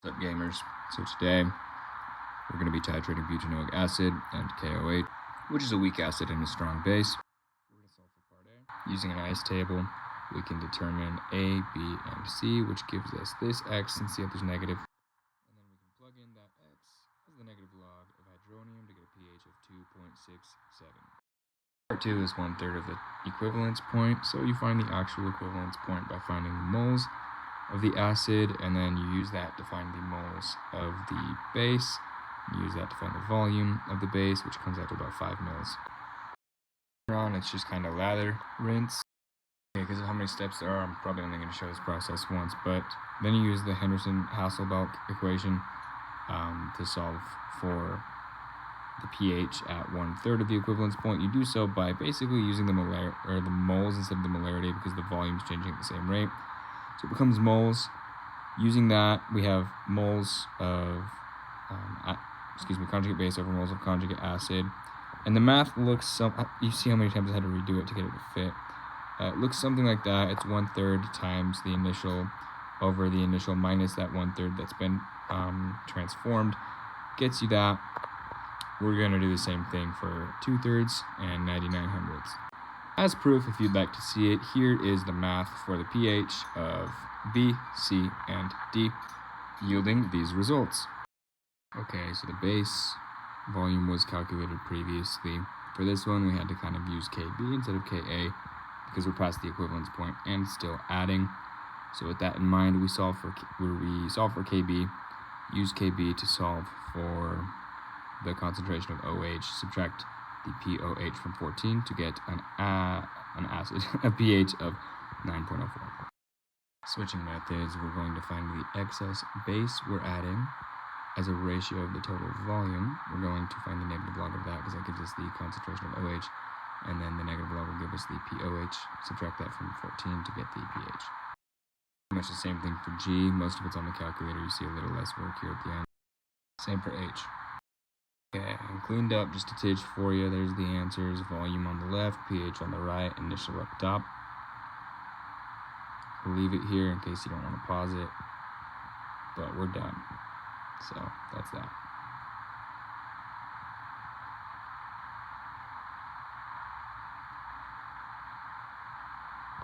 What's up, gamers? So today we're going to be titrating butanoic acid and KOH, which is a weak acid and a strong base. We're going to solve for part A. Using an ice table, we can determine A, B, and C, which gives us this X, and see if there's negative. And then we can plug in that X as the negative log of hydronium to get a pH of 2.67. Part 2 is 1/3 of the equivalence point, so you find the actual equivalence point by finding the moles of the acid, and then you use that to find the moles of the base. You use that to find the volume of the base, which comes out to about 5 mils. On, it's just kind of lather, rinse. Because of how many steps there are, I'm probably only going to show this process once, but then you use the Henderson-Hasselbalch equation to solve for the pH at 1/3 of the equivalence point. You do so by basically using the moles instead of the molarity, because the volume is changing at the same rate. So it becomes moles. Using that, we have moles of, conjugate base over moles of conjugate acid. And the math looks, you see how many times I had to redo it to get it to fit. It looks something like that. It's 1/3 times the initial over the initial minus that 1/3 that's been transformed. Gets you that. We're going to do the same thing for 2/3 and 99/100. As proof, if you'd like to see it, here is the math for the pH of B, C, and D, yielding these results. Okay, so the base volume was calculated previously. For this one, we had to kind of use Kb instead of Ka, because we're past the equivalence point and still adding. So with that in mind, we solve for Kb, use Kb to solve for the concentration of OH, subtract the POH from 14 to get an acid, a pH of 9.04. Switching methods, we're going to find the excess base we're adding as a ratio of the total volume. We're going to find the negative log of that, because that gives us the concentration of OH, and then the negative log will give us the POH, subtract that from 14 to get the pH. Pretty much the same thing for G. Most of it's on the calculator. You see a little less work here at the end. Same for H. Okay, I cleaned up just a tidge for you. There's the answers. Volume on the left, pH on the right, initial up top. We'll leave it here in case you don't want to pause it. But we're done. So that's that.